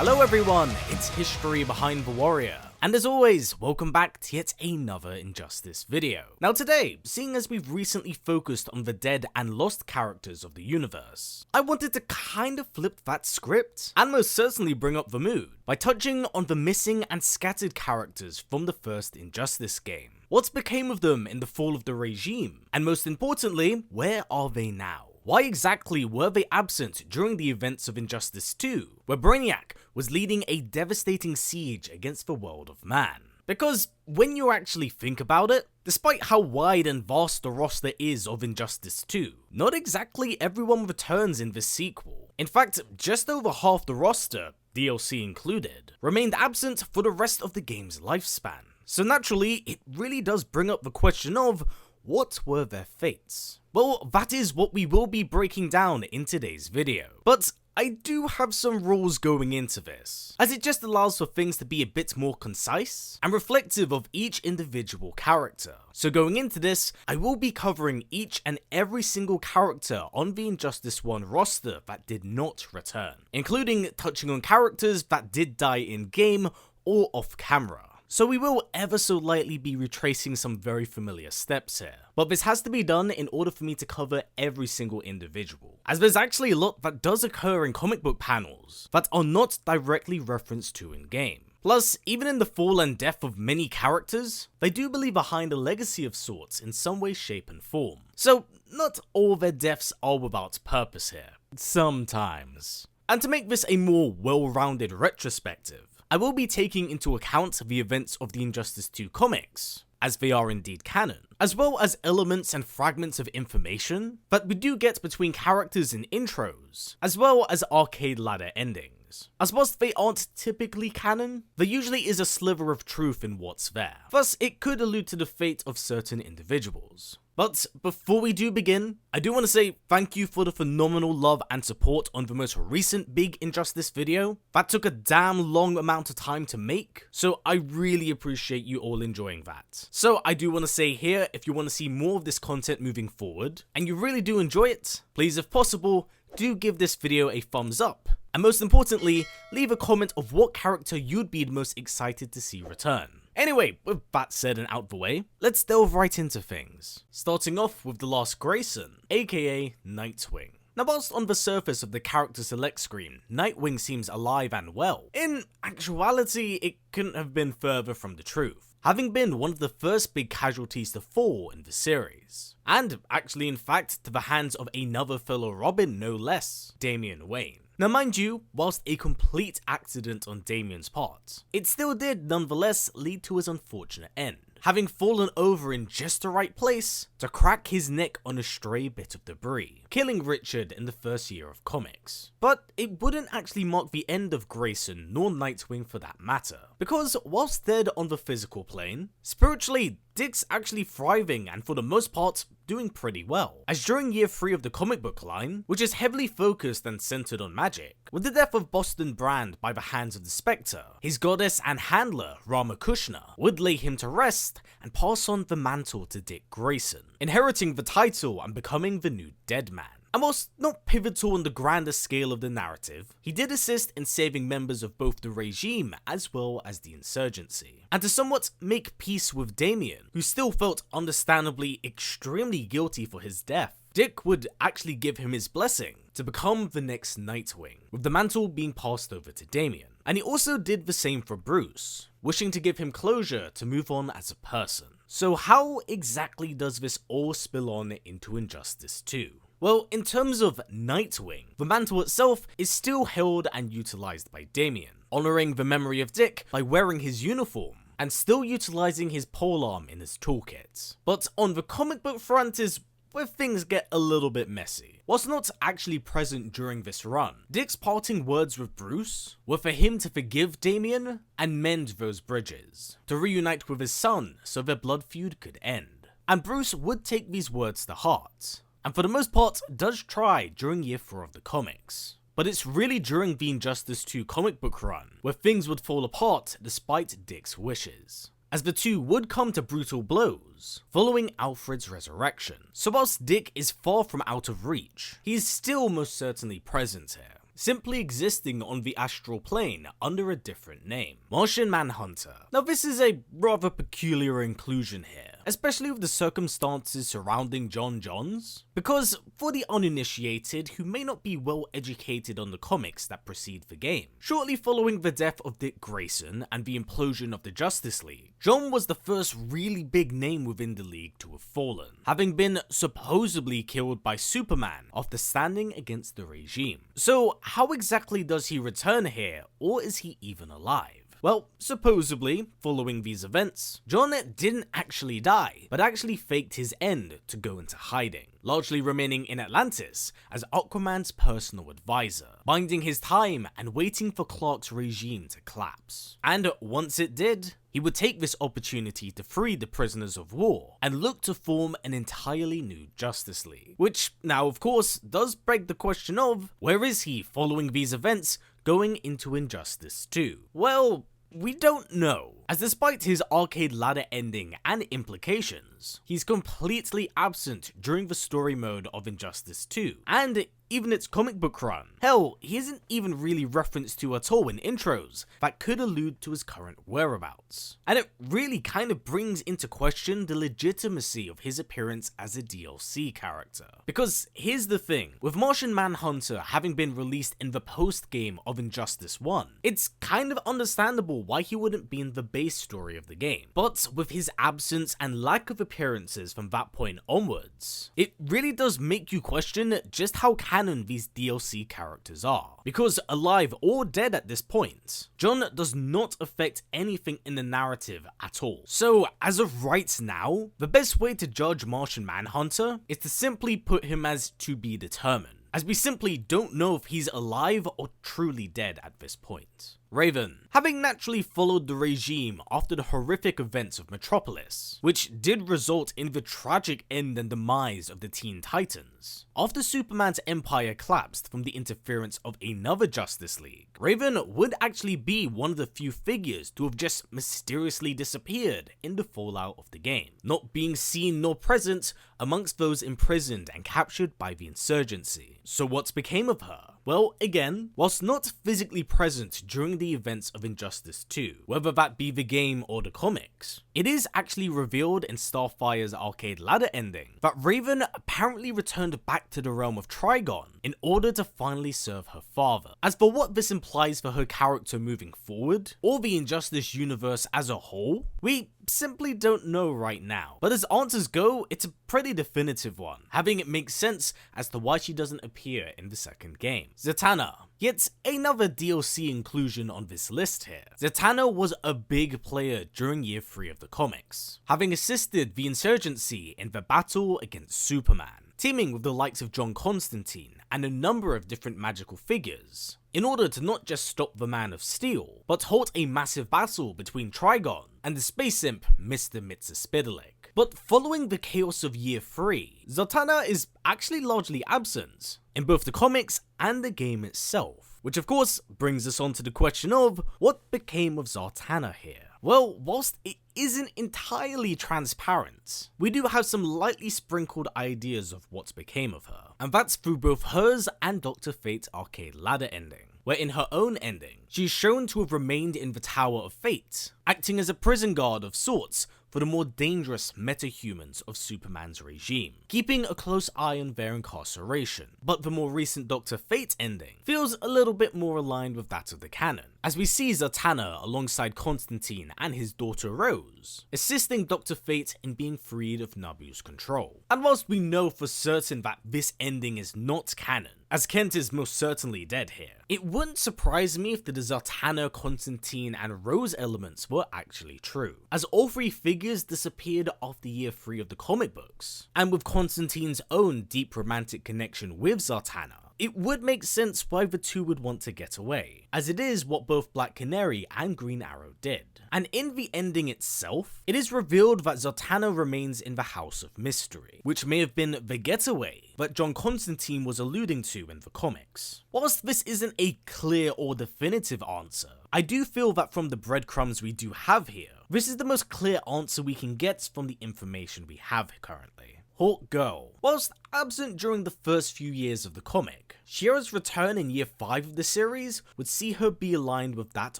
Hello everyone, it's History Behind the Warrior. And as always, welcome back to yet another Injustice video. Now today, seeing as we've recently focused on the dead and lost characters of the universe, I wanted to kind of flip that script, and most certainly bring up the mood, by touching on the missing and scattered characters from the first Injustice game. What became of them in the fall of the regime? And most importantly, where are they now? Why exactly were they absent during the events of Injustice 2, where Brainiac was leading a devastating siege against the world of man? Because when you actually think about it, despite how wide and vast the roster is of Injustice 2, not exactly everyone returns in this sequel. In fact, just over half the roster, DLC included, remained absent for the rest of the game's lifespan. So naturally, it really does bring up the question of, what were their fates? Well, that is what we will be breaking down in today's video. But I do have some rules going into this, as it just allows for things to be a bit more concise and reflective of each individual character. So going into this, I will be covering each and every single character on the Injustice 1 roster that did not return, including touching on characters that did die in-game or off-camera. So we will ever so lightly be retracing some very familiar steps here, but this has to be done in order for me to cover every single individual, as there's actually a lot that does occur in comic book panels that are not directly referenced to in game. Plus, even in the fall and death of many characters, they do believe behind a legacy of sorts in some way, shape and form. So not all their deaths are without purpose here, sometimes. And to make this a more well-rounded retrospective, I will be taking into account the events of the Injustice 2 comics, as they are indeed canon, as well as elements and fragments of information that we do get between characters in intros, as well as arcade ladder endings. As whilst they aren't typically canon, there usually is a sliver of truth in what's there, thus it could allude to the fate of certain individuals. But before we do begin, I do want to say thank you for the phenomenal love and support on the most recent Big Injustice video. That took a damn long amount of time to make, so I really appreciate you all enjoying that. So I do want to say here, if you want to see more of this content moving forward, and you really do enjoy it, please if possible, do give this video a thumbs up. And most importantly, leave a comment of what character you'd be the most excited to see return. Anyway, with that said and out the way, let's delve right into things. Starting off with the last Grayson, aka Nightwing. Now whilst on the surface of the character select screen, Nightwing seems alive and well, in actuality it couldn't have been further from the truth, having been one of the first big casualties to fall in the series. And actually in fact to the hands of another fellow Robin no less, Damian Wayne. Now mind you, whilst a complete accident on Damian's part, it still did nonetheless lead to his unfortunate end, having fallen over in just the right place to crack his neck on a stray bit of debris, killing Richard in the first year of comics. But it wouldn't actually mark the end of Grayson nor Nightwing for that matter, because whilst dead on the physical plane, spiritually Dick's actually thriving and for the most part doing pretty well, as during year 3 of the comic book line, which is heavily focused and centered on magic, with the death of Boston Brand by the hands of the Spectre, his goddess and handler Ramakrishna would lay him to rest and pass on the mantle to Dick Grayson, inheriting the title and becoming the new Dead Man. And whilst not pivotal on the grander scale of the narrative, he did assist in saving members of both the regime as well as the insurgency. And to somewhat make peace with Damian, who still felt understandably extremely guilty for his death, Dick would actually give him his blessing to become the next Nightwing, with the mantle being passed over to Damian. And he also did the same for Bruce, wishing to give him closure to move on as a person. So how exactly does this all spill on into Injustice 2? Well, in terms of Nightwing, the mantle itself is still held and utilized by Damian, honoring the memory of Dick by wearing his uniform and still utilizing his polearm in his toolkit. But on the comic book front is where things get a little bit messy. Whilst not actually present during this run, Dick's parting words with Bruce were for him to forgive Damian and mend those bridges, to reunite with his son so their blood feud could end. And Bruce would take these words to heart, and for the most part does try during year 4 of the comics. But it's really during the Injustice 2 comic book run where things would fall apart despite Dick's wishes, as the two would come to brutal blows following Alfred's resurrection. So whilst Dick is far from out of reach, he is still most certainly present here, simply existing on the astral plane under a different name, Martian Manhunter. Now this is a rather peculiar inclusion here, especially with the circumstances surrounding John Johns, because for the uninitiated who may not be well educated on the comics that precede the game, shortly following the death of Dick Grayson and the implosion of the Justice League, John was the first really big name within the League to have fallen, having been supposedly killed by Superman after standing against the regime. So how exactly does he return here, or is he even alive? Well, supposedly, following these events, John didn't actually die, but actually faked his end to go into hiding, largely remaining in Atlantis as Aquaman's personal advisor, biding his time and waiting for Clark's regime to collapse. And once it did, he would take this opportunity to free the prisoners of war and look to form an entirely new Justice League. Which now, of course, does beg the question of, where is he following these events going into Injustice 2? Well, we don't know, as despite his arcade ladder ending and implications, he's completely absent during the story mode of Injustice 2, and even its comic book run. Hell, he isn't even really referenced to at all in intros that could allude to his current whereabouts. And it really kind of brings into question the legitimacy of his appearance as a DLC character. Because here's the thing, with Martian Manhunter having been released in the post-game of Injustice 1, it's kind of understandable why he wouldn't be in the base story of the game. But with his absence and lack of appearances from that point onwards, it really does make you question just how canon these DLC characters are. Because alive or dead at this point, John does not affect anything in the narrative at all. So as of right now, the best way to judge Martian Manhunter is to simply put him as to be determined, as we simply don't know if he's alive or truly dead at this point. Raven, having naturally followed the regime after the horrific events of Metropolis, which did result in the tragic end and demise of the Teen Titans. After Superman's empire collapsed from the interference of another Justice League, Raven would actually be one of the few figures to have just mysteriously disappeared in the fallout of the game, not being seen nor present amongst those imprisoned and captured by the insurgency. So what became of her? Well, again, whilst not physically present during the events of Injustice 2, whether that be the game or the comics, it is actually revealed in Starfire's arcade ladder ending that Raven apparently returned back to the realm of Trigon in order to finally serve her father. As for what this implies for her character moving forward, or the Injustice universe as a whole, we simply don't know right now. But as answers go, it's a pretty definitive one, having it make sense as to why she doesn't appear in the second game. Zatanna. Yet another DLC inclusion on this list here. Zatanna was a big player during year 3 of the comics, having assisted the insurgency in the battle against Superman, teaming with the likes of John Constantine and a number of different magical figures, in order to not just stop the Man of Steel, but halt a massive battle between Trigon and the space imp Mr. Mxyzptlk. But following the chaos of year 3, Zatanna is actually largely absent in both the comics and the game itself, which of course brings us on to the question of what became of Zatanna here. Well, whilst it isn't entirely transparent, we do have some lightly sprinkled ideas of what became of her, and that's through both hers and Dr. Fate's arcade ladder ending, where in her own ending, she's shown to have remained in the Tower of Fate, acting as a prison guard of sorts for the more dangerous metahumans of Superman's regime, keeping a close eye on their incarceration. But the more recent Dr. Fate ending feels a little bit more aligned with that of the canon, as we see Zatanna alongside Constantine and his daughter Rose, assisting Dr. Fate in being freed of Nabu's control. And whilst we know for certain that this ending is not canon, as Kent is most certainly dead here, it wouldn't surprise me if the Zatanna, Constantine and Rose elements were actually true, as all three figures disappeared after year 3 of the comic books, and with Constantine's own deep romantic connection with Zatanna, it would make sense why the two would want to get away, as it is what both Black Canary and Green Arrow did. And in the ending itself, it is revealed that Zatanna remains in the House of Mystery, which may have been the getaway that John Constantine was alluding to in the comics. Whilst this isn't a clear or definitive answer, I do feel that from the breadcrumbs we do have here, this is the most clear answer we can get from the information we have currently. Hawkgirl. Whilst absent during the first few years of the comic, Shiera's return in year 5 of the series would see her be aligned with that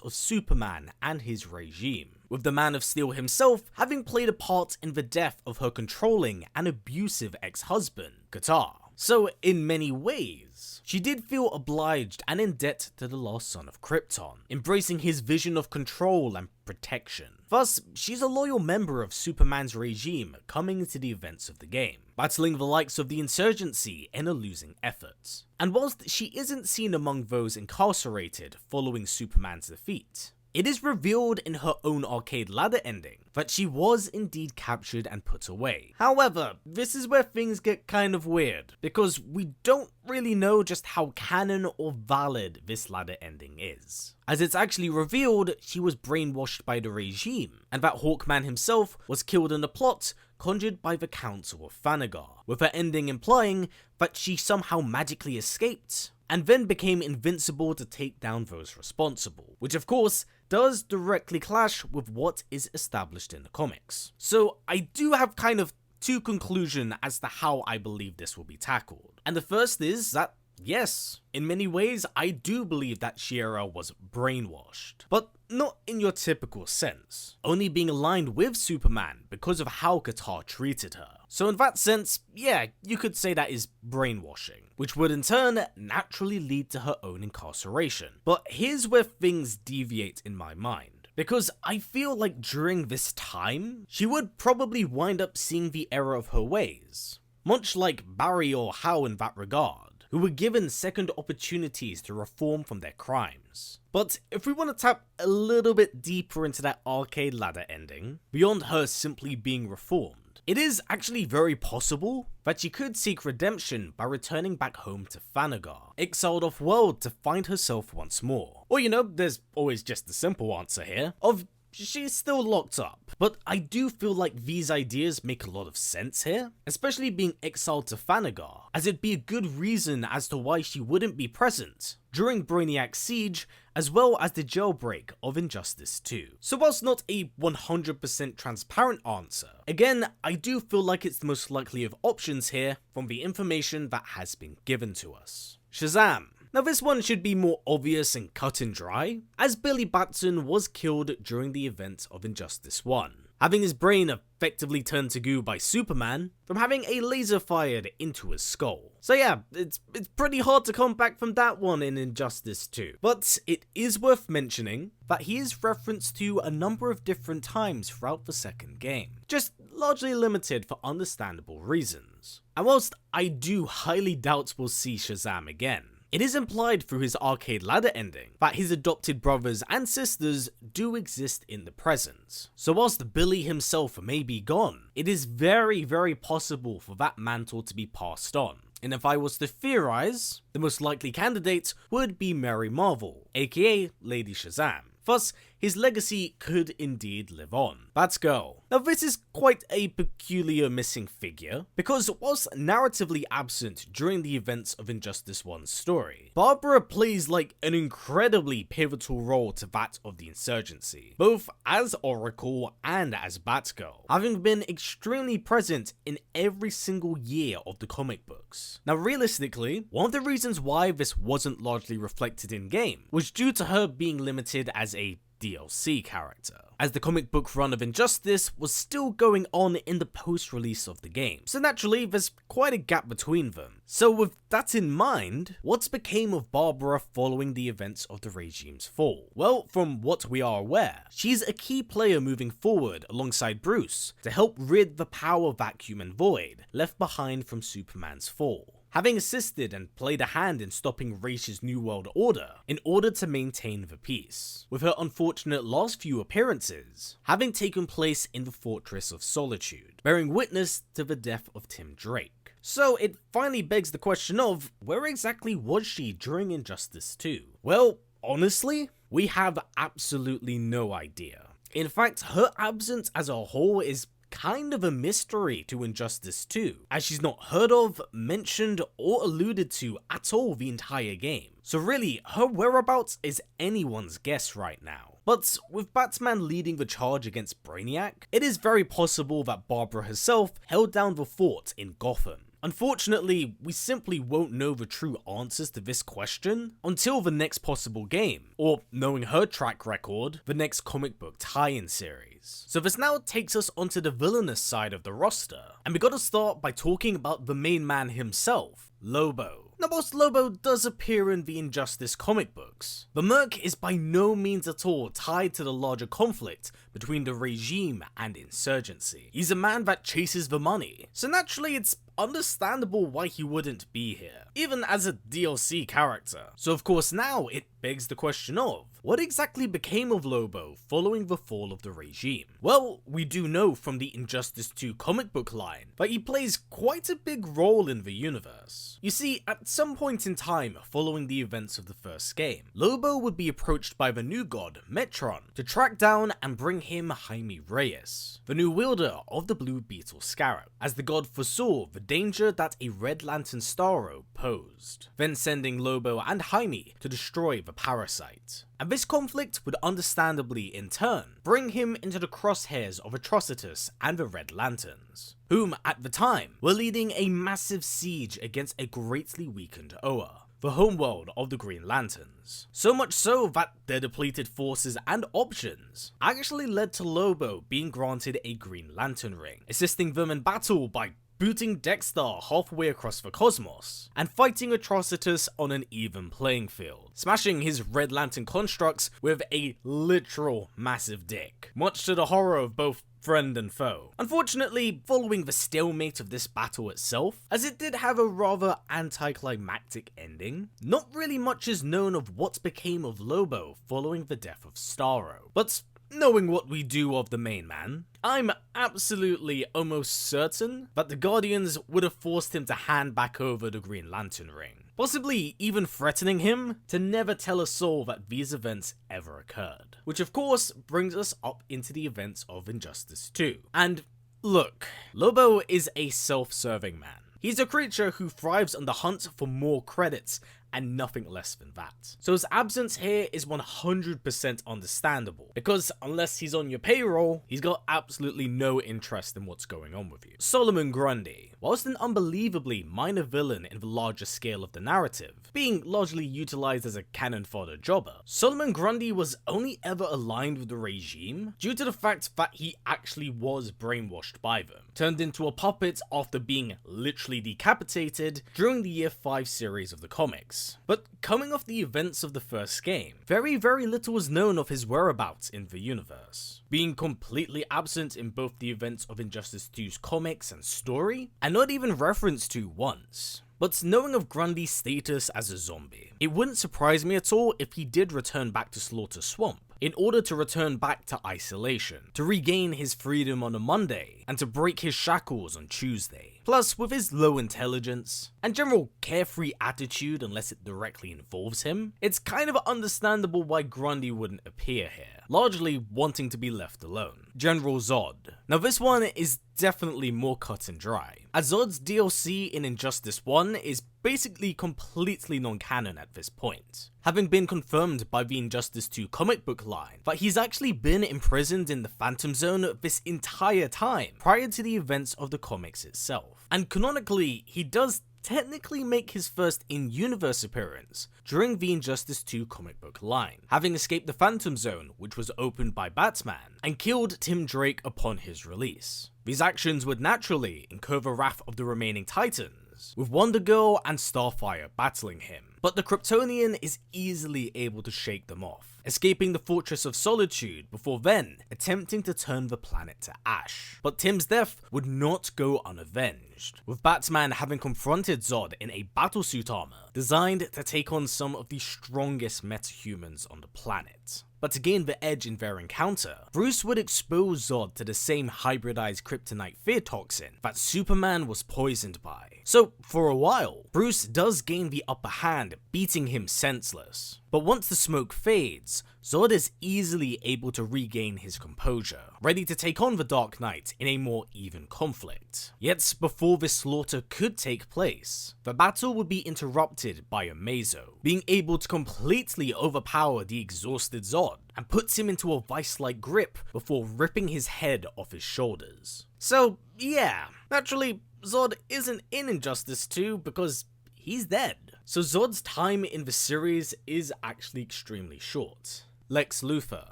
of Superman and his regime, with the Man of Steel himself having played a part in the death of her controlling and abusive ex-husband, Qatar. So in many ways, she did feel obliged and in debt to the last son of Krypton, embracing his vision of control and protection. Thus, she's a loyal member of Superman's regime coming into the events of the game, battling the likes of the insurgency in a losing effort. And whilst she isn't seen among those incarcerated following Superman's defeat, it is revealed in her own arcade ladder ending that she was indeed captured and put away. However, this is where things get kind of weird, because we don't really know just how canon or valid this ladder ending is, as it's actually revealed she was brainwashed by the regime, and that Hawkman himself was killed in a plot conjured by the Council of Thanagar, with her ending implying that she somehow magically escaped, and then became invincible to take down those responsible, which of course does directly clash with what is established in the comics. So I do have kind of two conclusions as to how I believe this will be tackled. And the first is that, yes, in many ways I do believe that Shiera was brainwashed, but not in your typical sense, only being aligned with Superman because of how Qatar treated her. So in that sense, yeah, you could say that is brainwashing, which would in turn naturally lead to her own incarceration. But here's where things deviate in my mind, because I feel like during this time, she would probably wind up seeing the error of her ways, much like Barry or Hal in that regard, who were given second opportunities to reform from their crimes. But if we want to tap a little bit deeper into that arcade ladder ending, beyond her simply being reformed, it is actually very possible that she could seek redemption by returning back home to Thanagar, exiled off-world to find herself once more. Or there's always just the simple answer here, of she's still locked up. But I do feel like these ideas make a lot of sense here, especially being exiled to Thanagar, as it'd be a good reason as to why she wouldn't be present during Brainiac's siege, as well as the jailbreak of Injustice 2. So whilst not a 100% transparent answer, again, I do feel like it's the most likely of options here from the information that has been given to us. Shazam. Now this one should be more obvious and cut and dry, as Billy Batson was killed during the event of Injustice 1, having his brain effectively turned to goo by Superman from having a laser fired into his skull. So yeah, it's pretty hard to come back from that one in Injustice 2. But it is worth mentioning that he is referenced to a number of different times throughout the second game, just largely limited for understandable reasons. And whilst I do highly doubt we'll see Shazam again, it is implied through his arcade ladder ending that his adopted brothers and sisters do exist in the present. So whilst Billy himself may be gone, it is very, very possible for that mantle to be passed on. And if I was to theorize, the most likely candidate would be Mary Marvel, aka Lady Shazam. Thus, his legacy could indeed live on. Batgirl. Now this is quite a peculiar missing figure, because whilst narratively absent during the events of Injustice 1's story, Barbara plays like an incredibly pivotal role to that of the insurgency, both as Oracle and as Batgirl, having been extremely present in every single year of the comic books. Now realistically, one of the reasons why this wasn't largely reflected in game was due to her being limited as a DLC character, as the comic book run of Injustice was still going on in the post-release of the game, so naturally there's quite a gap between them. So with that in mind, what became of Barbara following the events of the regime's fall? Well, from what we are aware, she's a key player moving forward alongside Bruce to help rid the power vacuum and void left behind from Superman's fall, having assisted and played a hand in stopping Raish's New World Order in order to maintain the peace, with her unfortunate last few appearances having taken place in the Fortress of Solitude, bearing witness to the death of Tim Drake. So it finally begs the question of, where exactly was she during Injustice 2? Well, honestly, we have absolutely no idea. In fact, her absence as a whole is kind of a mystery to Injustice 2, as she's not heard of, mentioned, or alluded to at all the entire game. So really, her whereabouts is anyone's guess right now. But with Batman leading the charge against Brainiac, it is very possible that Barbara herself held down the fort in Gotham. Unfortunately, we simply won't know the true answers to this question until the next possible game, or knowing her track record, the next comic book tie-in series. So this now takes us onto the villainous side of the roster, and we gotta start by talking about the main man himself, Lobo. Now, whilst Lobo does appear in the Injustice comic books, the Merc is by no means at all tied to the larger conflict between the regime and insurgency. He's a man that chases the money, so naturally it's understandable why he wouldn't be here, even as a DLC character. So of course now it begs the question of, what exactly became of Lobo following the fall of the regime? Well, we do know from the Injustice 2 comic book line that he plays quite a big role in the universe. You see, at some point in time following the events of the first game, Lobo would be approached by the new god, Metron, to track down and bring him Jaime Reyes, the new wielder of the Blue Beetle Scarab, as the god foresaw the danger that a Red Lantern Starro posed, then sending Lobo and Jaime to destroy the parasite. And this conflict would understandably in turn bring him into the crosshairs of Atrocitus and the Red Lanterns, whom at the time were leading a massive siege against a greatly weakened Oa, the homeworld of the Green Lanterns. So much so that their depleted forces and options actually led to Lobo being granted a Green Lantern ring, assisting them in battle by booting Dexter halfway across the cosmos, and fighting Atrocitus on an even playing field, smashing his Red Lantern constructs with a literal massive dick, much to the horror of both friend and foe. Unfortunately, following the stalemate of this battle itself, as it did have a rather anticlimactic ending, not really much is known of what became of Lobo following the death of Starro. But knowing what we do of the main man, I'm absolutely almost certain that the Guardians would have forced him to hand back over the Green Lantern ring, possibly even threatening him to never tell a soul that these events ever occurred. Which of course brings us up into the events of Injustice 2. And look, Lobo is a self-serving man. He's a creature who thrives on the hunt for more credits and nothing less than that. So his absence here is 100% understandable, because unless he's on your payroll, he's got absolutely no interest in what's going on with you. Solomon Grundy, whilst an unbelievably minor villain in the larger scale of the narrative, being largely utilized as a cannon fodder jobber, Solomon Grundy was only ever aligned with the regime due to the fact that he actually was brainwashed by them, turned into a puppet after being literally decapitated during the Year 5 series of the comics. But coming off the events of the first game, very little was known of his whereabouts in the universe, being completely absent in both the events of Injustice 2's comics and story, and not even referenced to once. But knowing of Grundy's status as a zombie, it wouldn't surprise me at all if he did return back to Slaughter Swamp, in order to return back to isolation, to regain his freedom on a Monday, and to break his shackles on Tuesday. Plus, with his low intelligence, and general carefree attitude unless it directly involves him, it's kind of understandable why Grundy wouldn't appear here, largely wanting to be left alone. General Zod. Now this one is definitely more cut and dry, as Zod's DLC in Injustice 1 is basically completely non-canon at this point, having been confirmed by the Injustice 2 comic book line that he's actually been imprisoned in the Phantom Zone this entire time prior to the events of the comics itself. And canonically, he does technically make his first in-universe appearance during the Injustice 2 comic book line, having escaped the Phantom Zone, which was opened by Batman, and killed Tim Drake upon his release. These actions would naturally incur the wrath of the remaining Titans, with Wonder Girl and Starfire battling him, but the Kryptonian is easily able to shake them off, escaping the Fortress of Solitude before then attempting to turn the planet to ash. But Tim's death would not go unavenged, with Batman having confronted Zod in a battlesuit armor designed to take on some of the strongest metahumans on the planet. But to gain the edge in their encounter, Bruce would expose Zod to the same hybridized kryptonite fear toxin that Superman was poisoned by. So for a while, Bruce does gain the upper hand, beating him senseless. But once the smoke fades, Zod is easily able to regain his composure, ready to take on the Dark Knight in a more even conflict. Yet before this slaughter could take place, the battle would be interrupted by Amazo, being able to completely overpower the exhausted Zod, and puts him into a vice-like grip before ripping his head off his shoulders. So yeah, naturally, Zod isn't in Injustice 2 because he's dead. So Zod's time in the series is actually extremely short. Lex Luthor,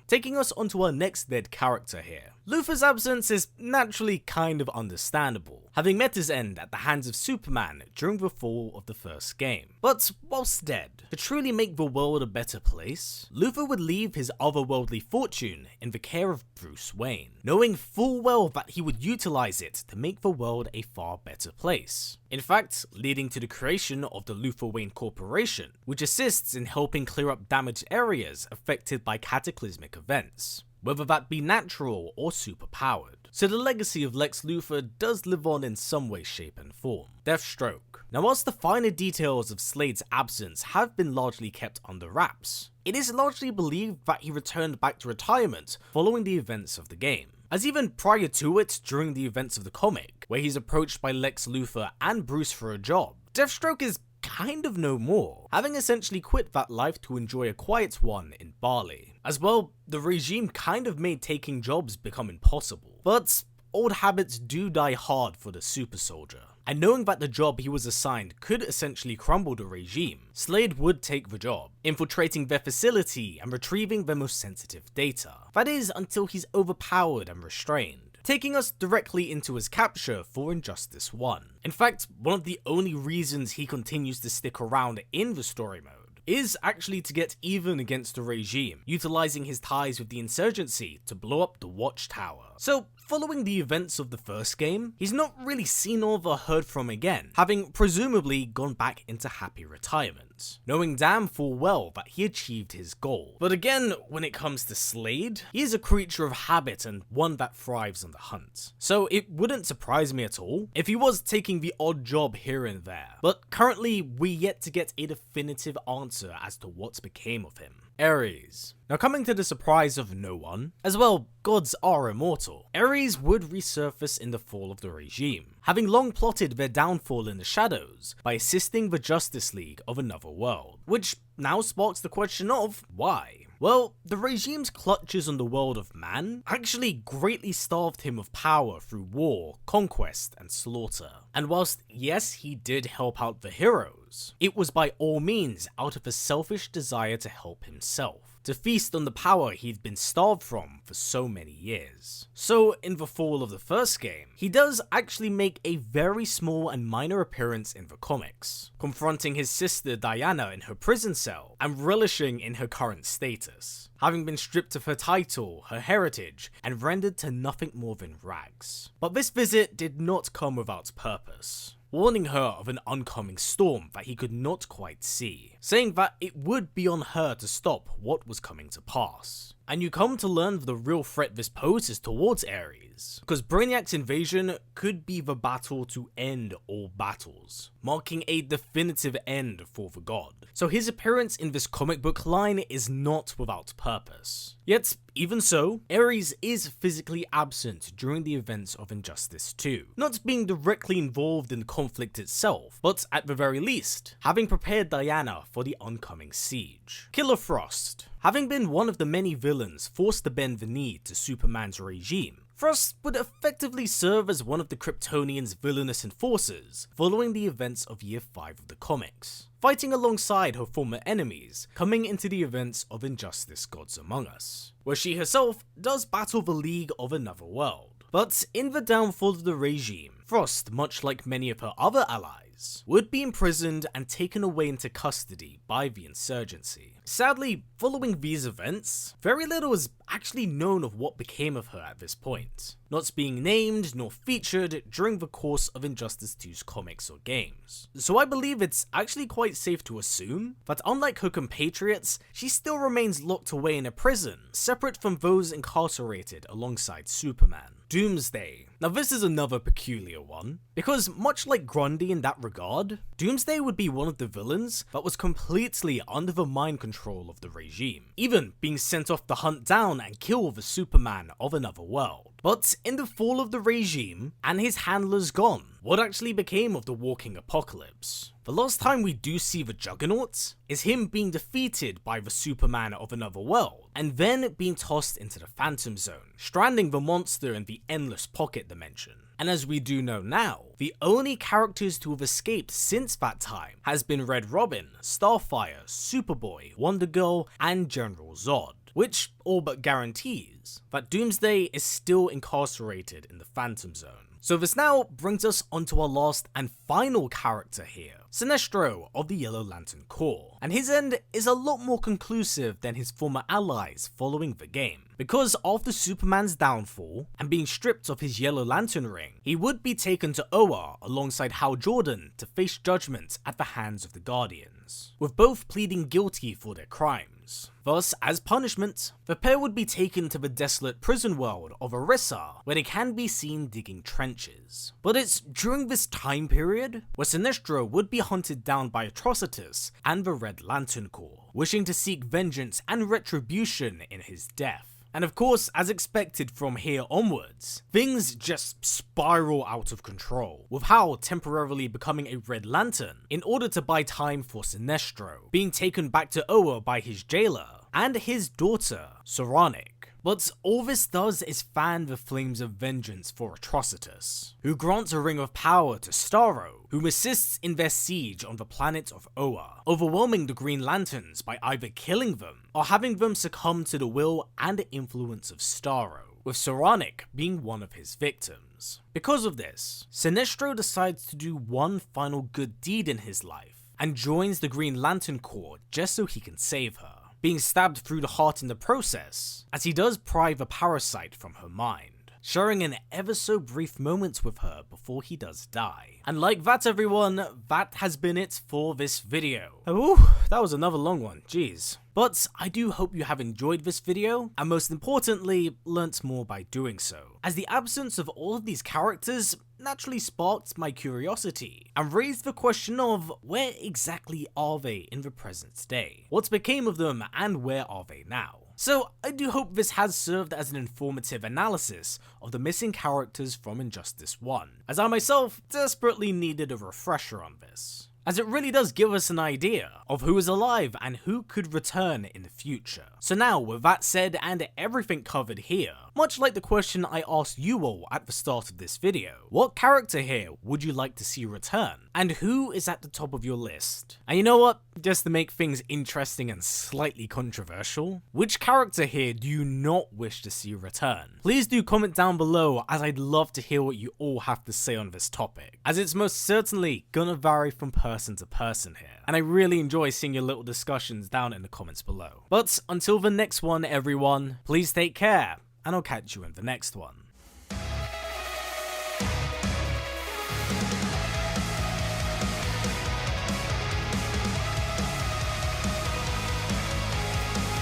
taking us onto our next dead character here. Luthor's absence is naturally kind of understandable, having met his end at the hands of Superman during the fall of the first game. But whilst dead, to truly make the world a better place, Luthor would leave his otherworldly fortune in the care of Bruce Wayne, knowing full well that he would utilize it to make the world a far better place. In fact, leading to the creation of the Luthor Wayne Corporation, which assists in helping clear up damaged areas affected by cataclysmic events, whether that be natural or superpowered. So the legacy of Lex Luthor does live on in some way, shape and form. Deathstroke. Now whilst the finer details of Slade's absence have been largely kept under wraps, it is largely believed that he returned back to retirement following the events of the game. As even prior to it, during the events of the comic, where he's approached by Lex Luthor and Bruce for a job, Deathstroke is kind of no more, having essentially quit that life to enjoy a quiet one in Bali. As well, the regime kind of made taking jobs become impossible, but old habits do die hard for the super soldier. And knowing that the job he was assigned could essentially crumble the regime, Slade would take the job, infiltrating their facility and retrieving their most sensitive data. That is, until he's overpowered and restrained, taking us directly into his capture for Injustice 1. In fact, one of the only reasons he continues to stick around in the story mode is actually to get even against the regime, utilizing his ties with the insurgency to blow up the Watchtower. So, following the events of the first game, he's not really seen or heard from again, having presumably gone back into happy retirement, knowing damn full well that he achieved his goal. But again, when it comes to Slade, he is a creature of habit and one that thrives on the hunt. So it wouldn't surprise me at all if he was taking the odd job here and there, but currently we yet to get a definitive answer as to what became of him. Ares. Now coming to the surprise of no one, as well, gods are immortal, Ares would resurface in the fall of the regime, having long plotted their downfall in the shadows by assisting the Justice League of another world, which now sparks the question of why. Well, the regime's clutches on the world of man actually greatly starved him of power through war, conquest, and slaughter. And whilst yes, he did help out the heroes, it was by all means out of a selfish desire to help himself, to feast on the power he'd been starved from for so many years. So in the fall of the first game, he does actually make a very small and minor appearance in the comics, confronting his sister Diana in her prison cell and relishing in her current status, having been stripped of her title, her heritage, and rendered to nothing more than rags. But this visit did not come without purpose, warning her of an oncoming storm that he could not quite see, saying that it would be on her to stop what was coming to pass. And you come to learn the real threat this poses towards Ares, because Brainiac's invasion could be the battle to end all battles, marking a definitive end for the god. So his appearance in this comic book line is not without purpose. Yet, even so, Ares is physically absent during the events of Injustice 2, not being directly involved in the conflict itself, but at the very least, having prepared Diana for the oncoming siege. Killer Frost. Having been one of the many villains forced to bend the knee to Superman's regime, Frost would effectively serve as one of the Kryptonians' villainous enforcers following the events of Year 5 of the comics, fighting alongside her former enemies coming into the events of Injustice Gods Among Us, where she herself does battle the League of Another World. But in the downfall of the regime, Frost, much like many of her other allies, would be imprisoned and taken away into custody by the insurgency. Sadly, following these events, very little is actually known of what became of her at this point, not being named nor featured during the course of Injustice 2's comics or games. So I believe it's actually quite safe to assume that unlike her compatriots, she still remains locked away in a prison, separate from those incarcerated alongside Superman. Doomsday. Now this is another peculiar one, because much like Grundy in that regard, Doomsday would be one of the villains that was completely under the mind control of the regime, even being sent off to hunt down and kill the Superman of another world. But in the fall of the regime, and his handlers gone, what actually became of the walking apocalypse? The last time we do see the Juggernaut is him being defeated by the Superman of another world, and then being tossed into the Phantom Zone, stranding the monster in the Endless Pocket dimension. And as we do know now, the only characters to have escaped since that time has been Red Robin, Starfire, Superboy, Wonder Girl, and General Zod, which all but guarantees that Doomsday is still incarcerated in the Phantom Zone. So this now brings us onto our last and final character here, Sinestro of the Yellow Lantern Corps, and his end is a lot more conclusive than his former allies following the game, because after Superman's downfall and being stripped of his Yellow Lantern ring, he would be taken to Oa alongside Hal Jordan to face judgment at the hands of the Guardians, with both pleading guilty for their crimes. Thus, as punishment, the pair would be taken to the desolate prison world of Orissa, where they can be seen digging trenches. But it's during this time period where Sinestro would be hunted down by Atrocitus and the Red Lantern Corps, wishing to seek vengeance and retribution in his death. And of course, as expected from here onwards, things just spiral out of control, with Hal temporarily becoming a Red Lantern in order to buy time for Sinestro, being taken back to Oa by his jailer, and his daughter, Saronic. But all this does is fan the flames of vengeance for Atrocitus, who grants a ring of power to Starro, who assists in their siege on the planet of Oa, overwhelming the Green Lanterns by either killing them or having them succumb to the will and influence of Starro, with Saronic being one of his victims. Because of this, Sinestro decides to do one final good deed in his life, and joins the Green Lantern Corps just so he can save her, being stabbed through the heart in the process, as he does pry the parasite from her mind, sharing an ever so brief moment with her before he does die. And like that, everyone, that has been it for this video. Ooh, that was another long one, jeez. But I do hope you have enjoyed this video, and most importantly, learnt more by doing so, as the absence of all of these characters naturally sparked my curiosity, and raised the question of where exactly are they in the present day? What became of them, and where are they now? So I do hope this has served as an informative analysis of the missing characters from Injustice 1, as I myself desperately needed a refresher on this, as it really does give us an idea of who is alive and who could return in the future. So now, with that said and everything covered here, much like the question I asked you all at the start of this video, what character here would you like to see return, and who is at the top of your list? And you know what, just to make things interesting and slightly controversial, which character here do you not wish to see return? Please do comment down below, as I'd love to hear what you all have to say on this topic, as it's most certainly gonna vary from person to person here, and I really enjoy seeing your little discussions down in the comments below. But until the next one, everyone, please take care, and I'll catch you in the next one.